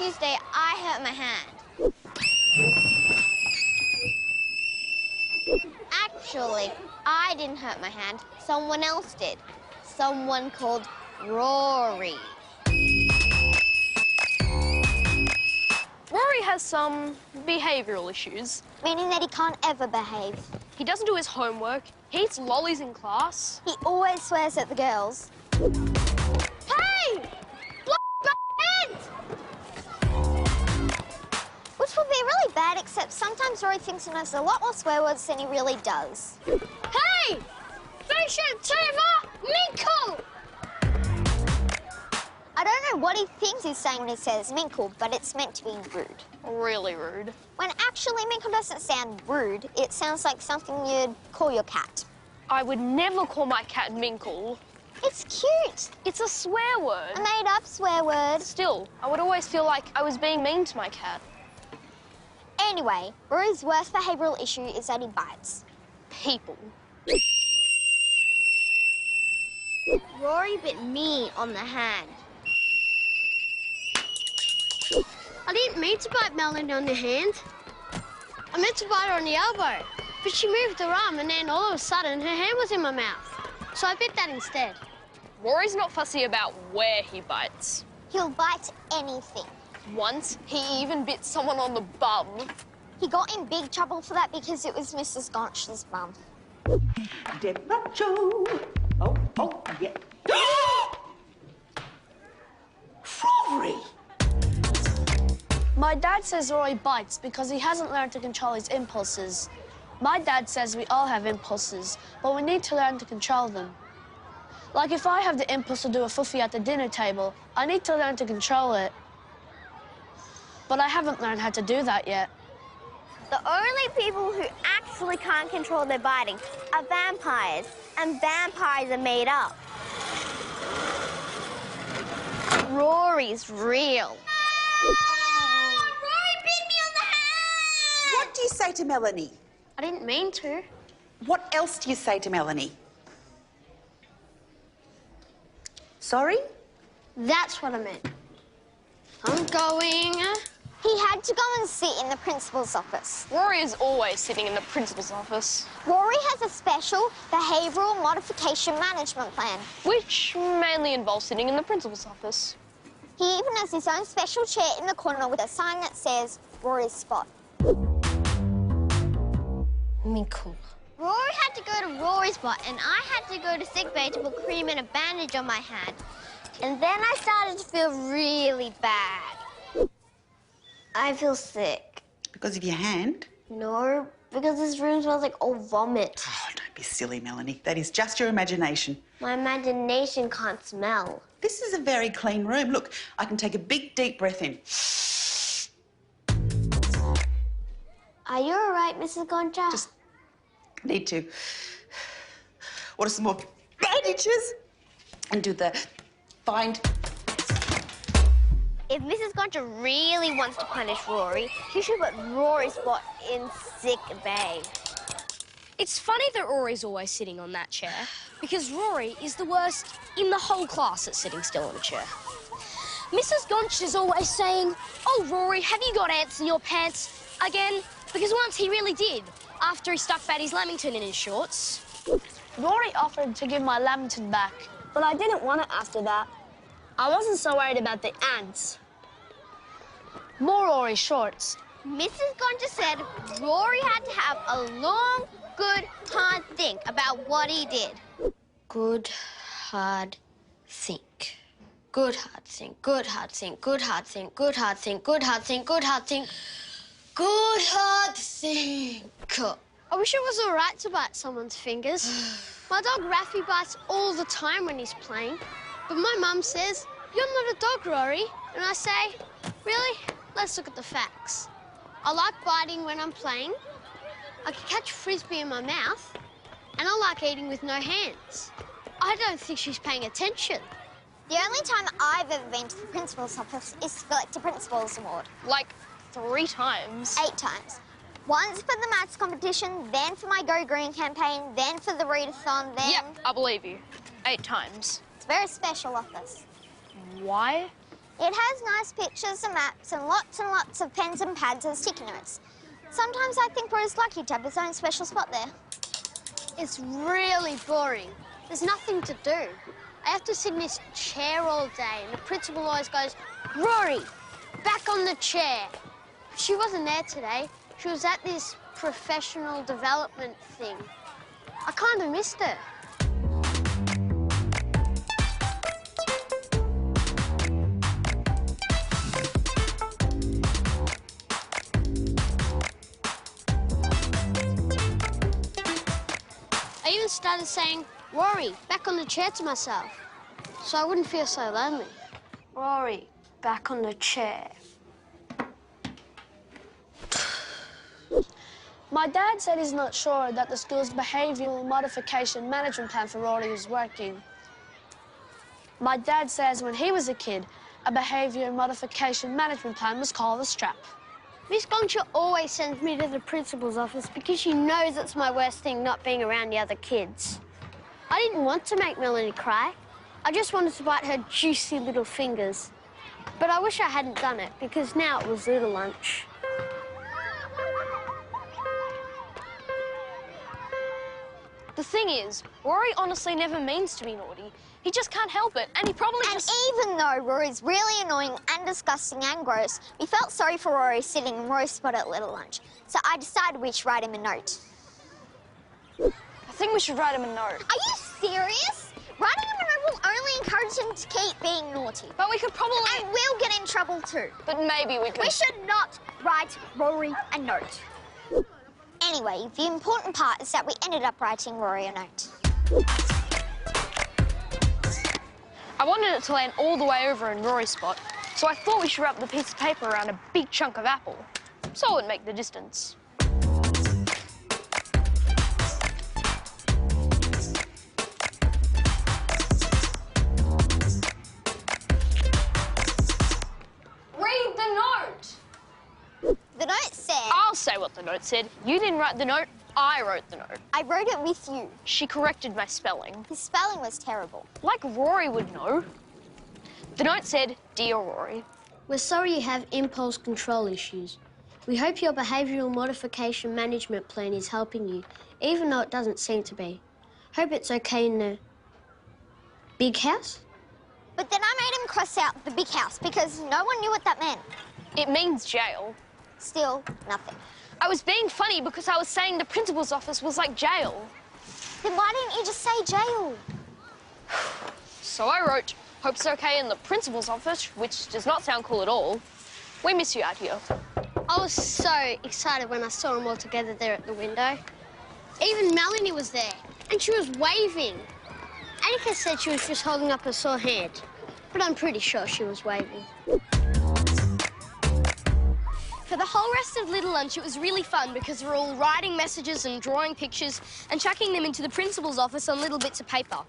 Tuesday, I hurt my hand. Actually, I didn't hurt my hand. Someone else did. Someone called Rory. Rory has some behavioural issues. Meaning that he can't ever behave. He doesn't do his homework. He eats lollies in class. He always swears at the girls. Hey! Which would be really bad, except sometimes Rory thinks he knows a lot more swear words than he really does. Hey! Bishop Trevor Minkle! I don't know what he thinks he's saying when he says Minkle, but it's meant to be rude. Really rude. When actually Minkle doesn't sound rude, it sounds like something you'd call your cat. I would never call my cat Minkle. It's cute. It's a swear word. A made-up swear word. Still, I would always feel like I was being mean to my cat. Anyway, Rory's worst behavioural issue is that he bites people. Rory bit me on the hand. I didn't mean to bite Melanie on the hand. I meant to bite her on the elbow. But she moved her arm and then all of a sudden her hand was in my mouth. So I bit that instead. Rory's not fussy about where he bites. He'll bite anything. Once, he even bit someone on the bum. He got in big trouble for that because it was Mrs. Gonch's bum. Deborah Joe. Oh, yeah. Rory! My dad says Rory bites because he hasn't learned to control his impulses. My dad says we all have impulses, but we need to learn to control them. Like if I have the impulse to do a fuffy at the dinner table, I need to learn to control it. But I haven't learned how to do that yet. The only people who actually can't control their biting are vampires, and vampires are made up. Rory's real. Rory bit me on the hand! What do you say to Melanie? I didn't mean to. What else do you say to Melanie? Sorry? That's what I meant. I'm going. He had to go and sit in the principal's office. Rory is always sitting in the principal's office. Rory has a special behavioural modification management plan. Which mainly involves sitting in the principal's office. He even has his own special chair in the corner with a sign that says Rory's spot. Minkle. Rory had to go to Rory's spot and I had to go to sickbay to put cream and a bandage on my hand. And then I started to feel really bad. I feel sick. Because of your hand? No, because this room smells like old vomit. Oh, don't be silly, Melanie. That is just your imagination. My imagination can't smell. This is a very clean room. Look, I can take a big, deep breath in. Are you all right, Mrs. Goncha? Just need to order some more bandages and do the find. If Mrs. Goncha really wants to punish Rory, she should put Rory's spot in sick bay. It's funny that Rory's always sitting on that chair, because Rory is the worst in the whole class at sitting still on a chair. Mrs. Gonch is always saying, "Oh, Rory, have you got ants in your pants again?" Because once he really did, after he stuck Batty's Lamington in his shorts. Rory offered to give my Lamington back, but I didn't want it after that. I wasn't so worried about the ants. More Rory's shorts. Mrs. Goncha said Rory had to have a long, good, hard think about what he did. Good, hard think. Good, hard think. Good, hard think. Good, hard think. Good, hard think. Good, hard think. Good, hard think. Good, hard think. I wish it was all right to bite someone's fingers. My dog Raffy bites all the time when he's playing. But my mum says, "You're not a dog, Rory." And I say, "Really? Let's look at the facts. I like biting when I'm playing. I can catch a frisbee in my mouth. And I like eating with no hands." I don't think she's paying attention. The only time I've ever been to the principal's office is to collect a principal's award. Like 3 times. 8 times. Once for the maths competition, then for my Go Green campaign, then for the readathon, then... Yep, I believe you. 8 times. It's a very special office. Why? It has nice pictures and maps and lots of pens and pads and sticky notes. Sometimes I think Rory's lucky to have his own special spot there. It's really boring. There's nothing to do. I have to sit in this chair all day, and the principal always goes, "Rory, back on the chair." She wasn't there today. She was at this professional development thing. I kind of missed her. I even started saying, "Rory, back on the chair" to myself, so I wouldn't feel so lonely. Rory, back on the chair. My dad said he's not sure that the school's behavioural modification management plan for Rory is working. My dad says when he was a kid, a behaviour modification management plan was called a strap. Miss Goncha always sends me to the principal's office because she knows it's my worst thing not being around the other kids. I didn't want to make Melanie cry. I just wanted to bite her juicy little fingers. But I wish I hadn't done it because now it was little lunch. The thing is, Rory honestly never means to be naughty. He just can't help it, and he probably And just... even though Rory's really annoying and disgusting and gross, we felt sorry for Rory sitting in Rory's spot at Little Lunch. So I decided we should write him a note. I think we should write him a note. Are you serious? Writing him a note will only encourage him to keep being naughty. But we could probably... And we'll get in trouble too. But maybe we could... We should not write Rory a note. Anyway, the important part is that we ended up writing Rory a note. I wanted it to land all the way over in Rory's spot, so I thought we should wrap the piece of paper around a big chunk of apple, so it would make the distance. Read the note! The note said... I'll say what the note said. You didn't write the note, I wrote the note. I wrote it with you. She corrected my spelling. His spelling was terrible. Like Rory would know. The note said, "Dear Rory." We're sorry you have impulse control issues. We hope your behavioural modification management plan is helping you, even though it doesn't seem to be. Hope it's okay in the big house? But then I made him cross out the big house because no one knew what that meant. It means jail. Still, nothing. I was being funny because I was saying the principal's office was like jail. Then why didn't you just say jail? So I wrote, "Hope it's okay in the principal's office," which does not sound cool at all. We miss you out here. I was so excited when I saw them all together there at the window. Even Melanie was there, and she was waving. Annika said she was just holding up a sore hand, but I'm pretty sure she was waving. For the whole rest of Little Lunch, it was really fun because we were all writing messages and drawing pictures and chucking them into the principal's office on little bits of paper.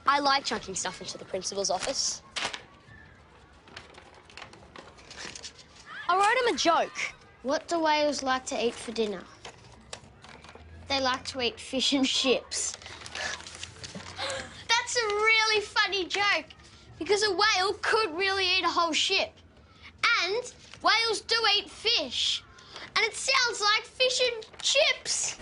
I like chucking stuff into the principal's office. I wrote him a joke. What do whales like to eat for dinner? They like to eat fish and chips. That's a really funny joke, because a whale could really eat a whole ship. And whales do eat fish. And it sounds like fish and chips.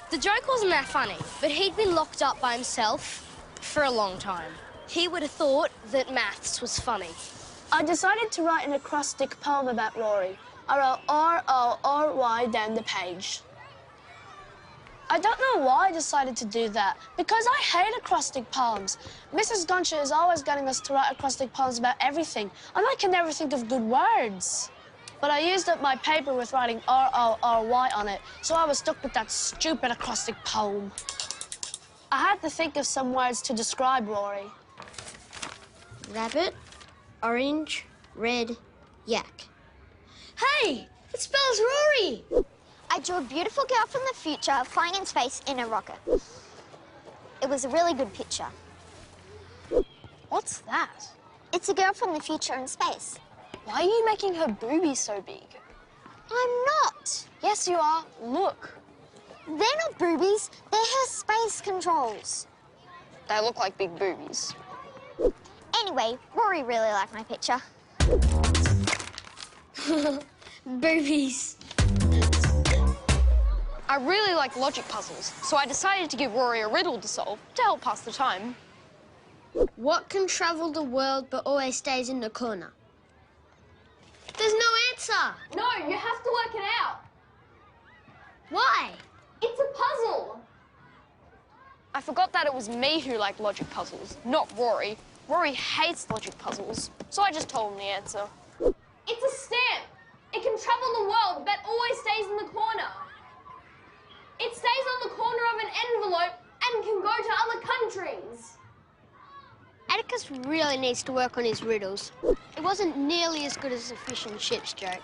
The joke wasn't that funny, but he'd been locked up by himself for a long time. He would have thought that maths was funny. I decided to write an acrostic poem about Rory. I wrote R-O-R-Y down the page. I don't know why I decided to do that, because I hate acrostic poems. Mrs. Goncha is always getting us to write acrostic poems about everything, and I can never think of good words. But I used up my paper with writing R-O-R-Y on it, so I was stuck with that stupid acrostic poem. I had to think of some words to describe Rory. Rabbit, orange, red, yak. Hey, it spells Rory! I drew a beautiful girl from the future flying in space in a rocket. It was a really good picture. What's that? It's a girl from the future in space. Why are you making her boobies so big? I'm not. Yes, you are. Look. They're not boobies. They're her space controls. They look like big boobies. Anyway, Rory really liked my picture. Boobies. I really like logic puzzles, so I decided to give Rory a riddle to solve to help pass the time. What can travel the world but always stays in the corner? There's no answer. No, you have to work it out. Why? It's a puzzle. I forgot that it was me who liked logic puzzles, not Rory. Rory hates logic puzzles, so I just told him the answer. It's a stamp. It can travel the world, but always stays in the corner. It stays on the corner of an envelope and can go to other countries. Atticus really needs to work on his riddles. It wasn't nearly as good as the fish and chips joke.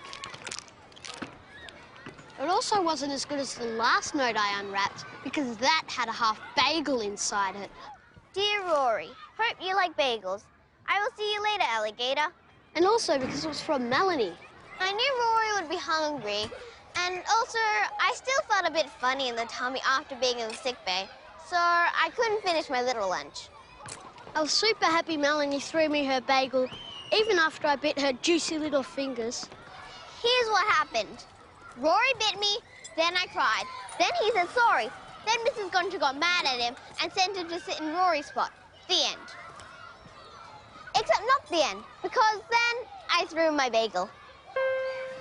It also wasn't as good as the last note I unwrapped because that had a half bagel inside it. Dear Rory, hope you like bagels. I will see you later, alligator. And also because it was from Melanie. I knew Rory would be hungry, and also I still felt a bit funny in the tummy after being in the sick bay, so I couldn't finish my little lunch. I was super happy Melanie threw me her bagel, even after I bit her juicy little fingers. Here's what happened. Rory bit me, then I cried. Then he said sorry. Then Mrs. Gunter got mad at him and sent him to sit in Rory's spot. The end. Except not the end, because then I threw my bagel.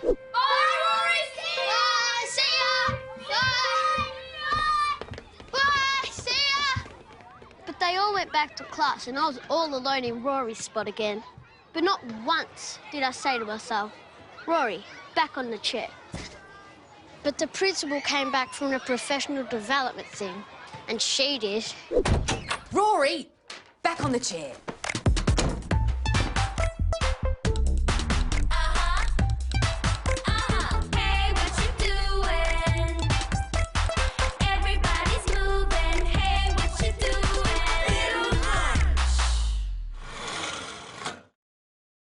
Bye, Rory! Bye, see ya! Bye! Bye, see ya! But they all went back to class and I was all alone in Rory's spot again. But not once did I say to myself, Rory, back on the chair. But the principal came back from a professional development thing, and she did. Rory, back on the chair.